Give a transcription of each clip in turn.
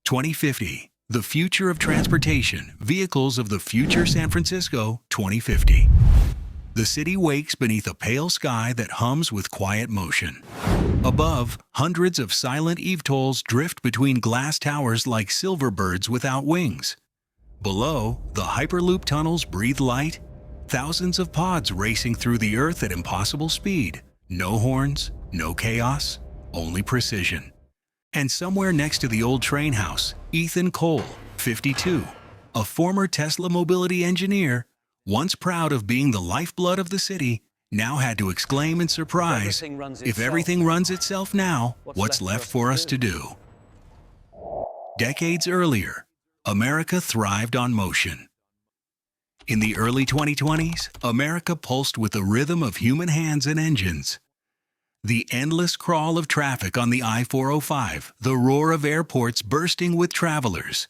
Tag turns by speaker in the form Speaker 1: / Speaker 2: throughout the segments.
Speaker 1: 2050, the future of transportation, vehicles of the future San Francisco, 2050. The city wakes beneath a pale sky that hums with quiet motion. Above, hundreds of silent eVTOLs drift between glass towers like silver birds without wings. Below, the Hyperloop tunnels breathe light, thousands of pods racing through the Earth at impossible speed. No horns, no chaos, only precision. And somewhere next to the old train house, Ethan Cole, 52, a former Tesla mobility engineer, once proud of being the lifeblood of the city, now had to exclaim in surprise, if everything runs itself now, what's left for us to do? Decades earlier, America thrived on motion. In the early 2020s, America pulsed with the rhythm of human hands and engines. The endless crawl of traffic on the I-405, the roar of airports bursting with travelers,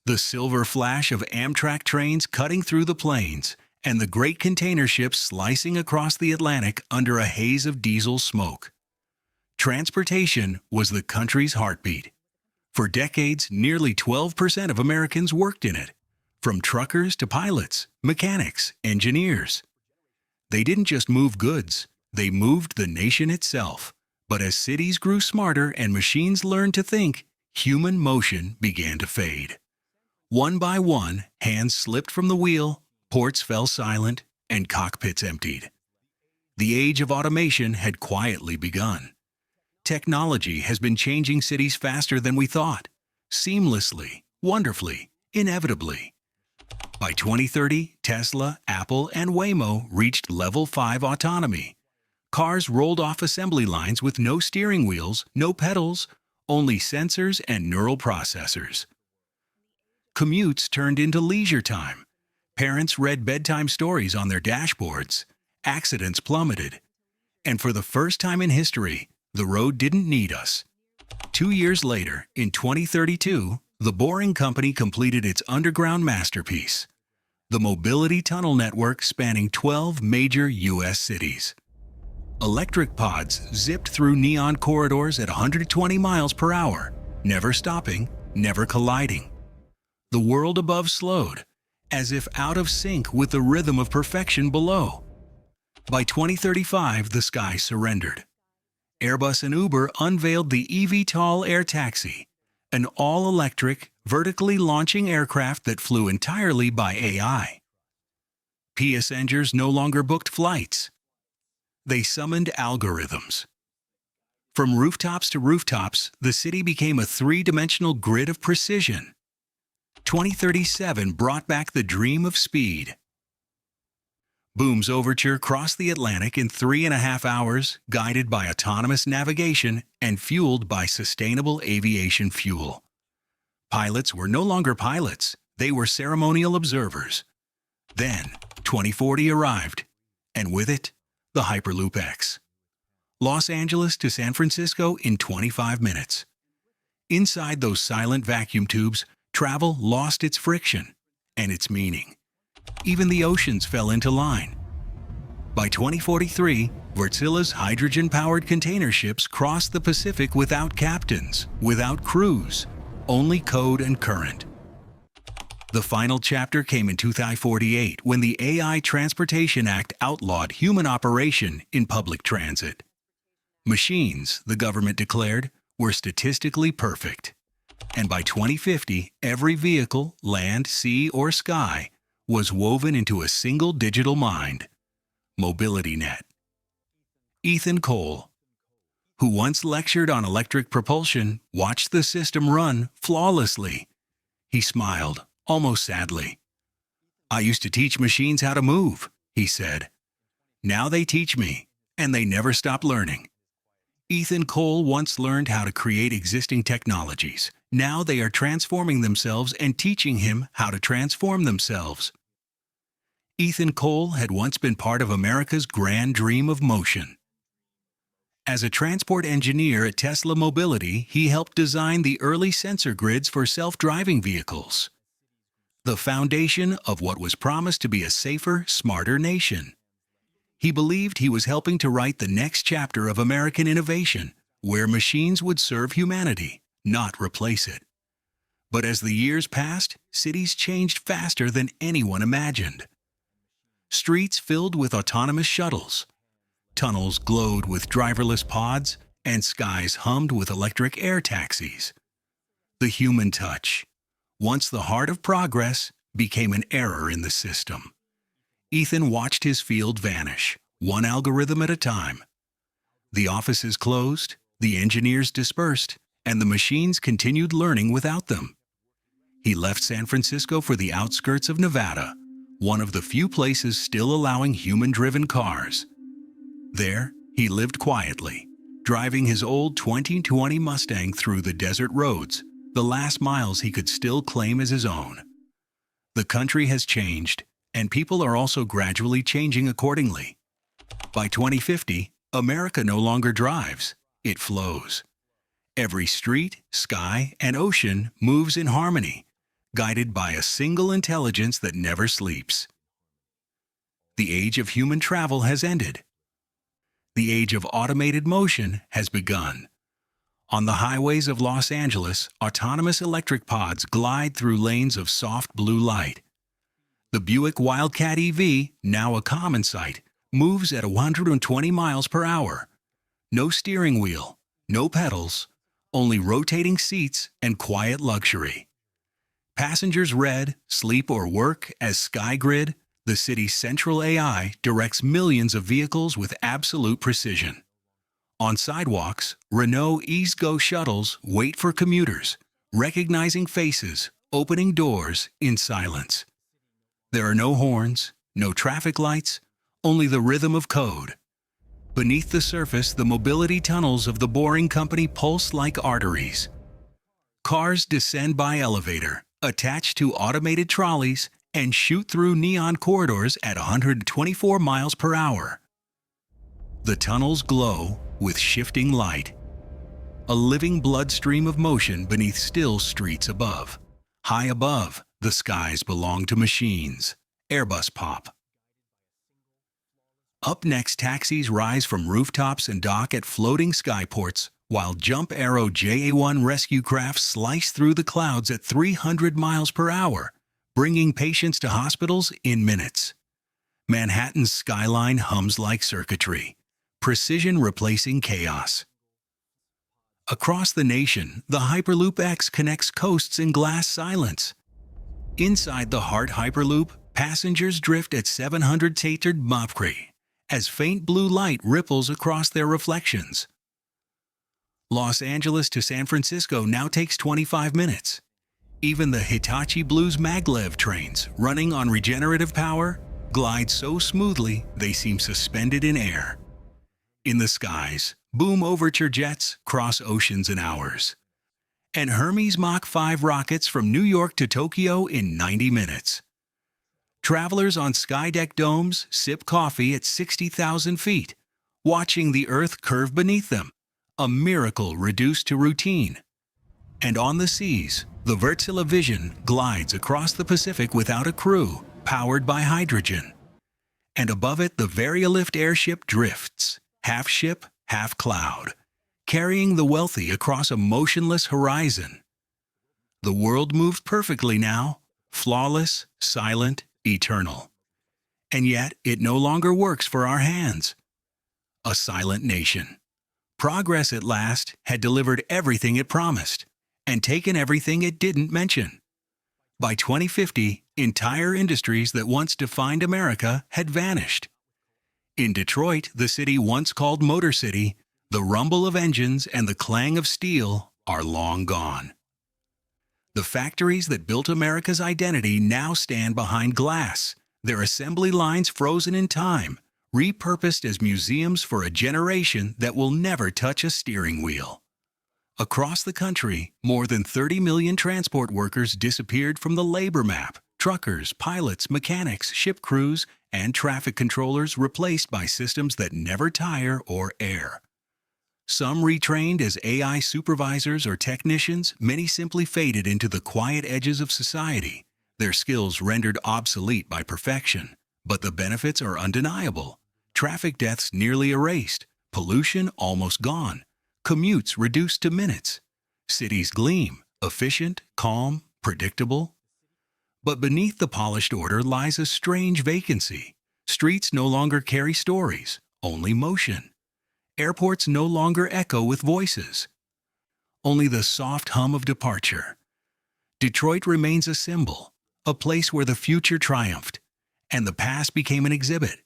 Speaker 1: the silver flash of Amtrak trains cutting through the plains, and the great container ships slicing across the Atlantic under a haze of diesel smoke. Transportation was the country's heartbeat. For decades, nearly 12% of Americans worked in it, from truckers to pilots, mechanics, engineers. They didn't just move goods, they moved the nation itself. But as cities grew smarter and machines learned to think, human motion began to fade. One by one, hands slipped from the wheel, ports fell silent, and cockpits emptied. The age of automation had quietly begun. Technology has been changing cities faster than we thought, seamlessly, wonderfully, inevitably. By 2030, Tesla, Apple, and Waymo reached Level 5 autonomy. Cars rolled off assembly lines with no steering wheels, no pedals, only sensors and neural processors. Commutes turned into leisure time. Parents read bedtime stories on their dashboards. Accidents plummeted. And for the first time in history, the road didn't need us. 2 years later, in 2032, the Boring Company completed its underground masterpiece, the Mobility Tunnel Network spanning 12 major U.S. cities. Electric pods zipped through neon corridors at 120 miles per hour, never stopping, never colliding. The world above slowed, as if out of sync with the rhythm of perfection below. By 2035, the sky surrendered. Airbus and Uber unveiled the eVTOL Air Taxi, an all-electric, vertically launching aircraft that flew entirely by AI. Passengers no longer booked flights. They summoned algorithms. From rooftops to rooftops, the city became a three-dimensional grid of precision. 2037 brought back the dream of speed. Boom's Overture crossed the Atlantic in 3.5 hours, guided by autonomous navigation and fueled by sustainable aviation fuel. Pilots were no longer pilots, they were ceremonial observers. Then, 2040 arrived, and with it, the Hyperloop X. Los Angeles to San Francisco in 25 minutes. Inside those silent vacuum tubes, travel lost its friction and its meaning. Even the oceans fell into line. By 2043, Wärtsilä's hydrogen-powered container ships crossed the Pacific without captains, without crews, only code and current. The final chapter came in 2048 when the AI Transportation Act outlawed human operation in public transit. Machines, the government declared, were statistically perfect. And by 2050, every vehicle, land, sea, or sky, was woven into a single digital mind, MobilityNet. Ethan Cole, who once lectured on electric propulsion, watched the system run flawlessly. He smiled, almost sadly. "I used to teach machines how to move," he said. "Now they teach me, and they never stop learning." Ethan Cole once learned how to create existing technologies. Now they are transforming themselves and teaching him how to transform themselves. Ethan Cole had once been part of America's grand dream of motion. As a transport engineer at Tesla Mobility, he helped design the early sensor grids for self-driving vehicles, the foundation of what was promised to be a safer, smarter nation. He believed he was helping to write the next chapter of American innovation, where machines would serve humanity, not replace it. But as the years passed, cities changed faster than anyone imagined. Streets filled with autonomous shuttles, tunnels glowed with driverless pods, and skies hummed with electric air taxis. The human touch, once the heart of progress, became an error in the system. Ethan watched his field vanish, one algorithm at a time. The offices closed, the engineers dispersed, and the machines continued learning without them. He left San Francisco for the outskirts of Nevada, one of the few places still allowing human-driven cars. There, he lived quietly, driving his old 2020 Mustang through the desert roads, the last miles he could still claim as his own. The country has changed, and people are also gradually changing accordingly. By 2050, America no longer drives, it flows. Every street, sky, and ocean moves in harmony, guided by a single intelligence that never sleeps. The age of human travel has ended. The age of automated motion has begun. On the highways of Los Angeles, autonomous electric pods glide through lanes of soft blue light. The Buick Wildcat EV, now a common sight, moves at 120 miles per hour. No steering wheel, no pedals, only rotating seats and quiet luxury. Passengers read, sleep, or work as SkyGrid, the city's central AI, directs millions of vehicles with absolute precision. On sidewalks, Renault EaseGo shuttles wait for commuters, recognizing faces, opening doors in silence. There are no horns, no traffic lights, only the rhythm of code. Beneath the surface, the mobility tunnels of the Boring Company pulse like arteries. Cars descend by elevator, attached to automated trolleys, and shoot through neon corridors at 124 miles per hour. The tunnels glow with shifting light, a living bloodstream of motion beneath still streets above. High above, the skies belong to machines. Airbus pop. Up next, taxis rise from rooftops and dock at floating skyports, while Jump Arrow JA-1 rescue crafts slice through the clouds at 300 miles per hour, bringing patients to hospitals in minutes. Manhattan's skyline hums like circuitry, precision replacing chaos. Across the nation, the Hyperloop X connects coasts in glass silence. Inside the Heart Hyperloop, passengers drift at 700 tatered Mopcre as faint blue light ripples across their reflections. Los Angeles to San Francisco now takes 25 minutes. Even the Hitachi Blues maglev trains, running on regenerative power, glide so smoothly they seem suspended in air. In the skies, Boom Overture jets cross oceans in hours. And Hermes Mach 5 rockets from New York to Tokyo in 90 minutes. Travelers on skydeck domes sip coffee at 60,000 feet, watching the Earth curve beneath them, a miracle reduced to routine. And on the seas, the Wärtsilä Vision glides across the Pacific without a crew, powered by hydrogen. And above it, the Varialift airship drifts, half ship, half cloud, carrying the wealthy across a motionless horizon. The world moved perfectly now, flawless, silent, eternal. And yet, it no longer works for our hands. A silent nation. Progress at last had delivered everything it promised, and taken everything it didn't mention. By 2050, entire industries that once defined America had vanished. In Detroit, the city once called Motor City, the rumble of engines and the clang of steel are long gone. The factories that built America's identity now stand behind glass, their assembly lines frozen in time, repurposed as museums for a generation that will never touch a steering wheel. Across the country, more than 30 million transport workers disappeared from the labor map. Truckers, pilots, mechanics, ship crews, and traffic controllers replaced by systems that never tire or err. Some retrained as AI supervisors or technicians, many simply faded into the quiet edges of society, their skills rendered obsolete by perfection. But the benefits are undeniable. Traffic deaths nearly erased, pollution almost gone, commutes reduced to minutes. Cities gleam, efficient, calm, predictable. But beneath the polished order lies a strange vacancy. Streets no longer carry stories, only motion. Airports no longer echo with voices, only the soft hum of departure. Detroit remains a symbol, a place where the future triumphed, and the past became an exhibit.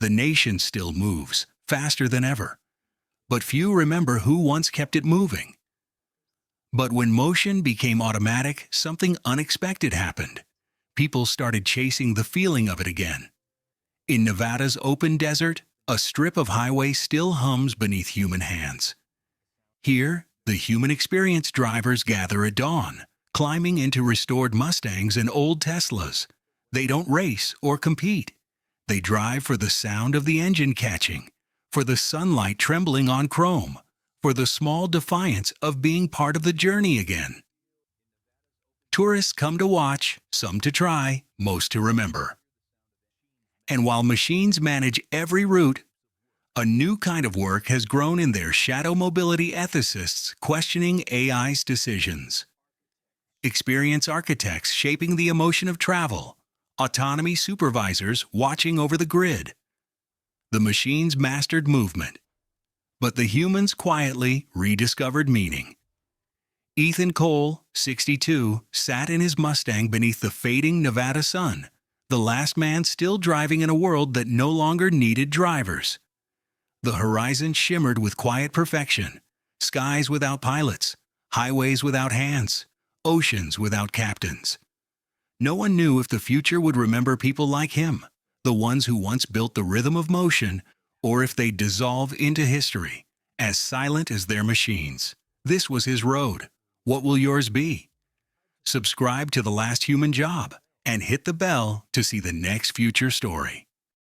Speaker 1: The nation still moves, faster than ever, but few remember who once kept it moving. But when motion became automatic, something unexpected happened. People started chasing the feeling of it again. In Nevada's open desert, a strip of highway still hums beneath human hands. Here, the human experience drivers gather at dawn, climbing into restored Mustangs and old Teslas. They don't race or compete. They drive for the sound of the engine catching, for the sunlight trembling on chrome, for the small defiance of being part of the journey again. Tourists come to watch, some to try, most to remember. And while machines manage every route, a new kind of work has grown in their shadow mobility ethicists questioning AI's decisions. Experience architects shaping the emotion of travel, autonomy supervisors watching over the grid. The machines mastered movement, but the humans quietly rediscovered meaning. Ethan Cole, 62, sat in his Mustang beneath the fading Nevada sun, the last man still driving in a world that no longer needed drivers. The horizon shimmered with quiet perfection, skies without pilots, highways without hands, oceans without captains. No one knew if the future would remember people like him, the ones who once built the rhythm of motion, or if they'd dissolve into history, as silent as their machines. This was his road. What will yours be? Subscribe to The Last Human Job and hit the bell to see the next future story.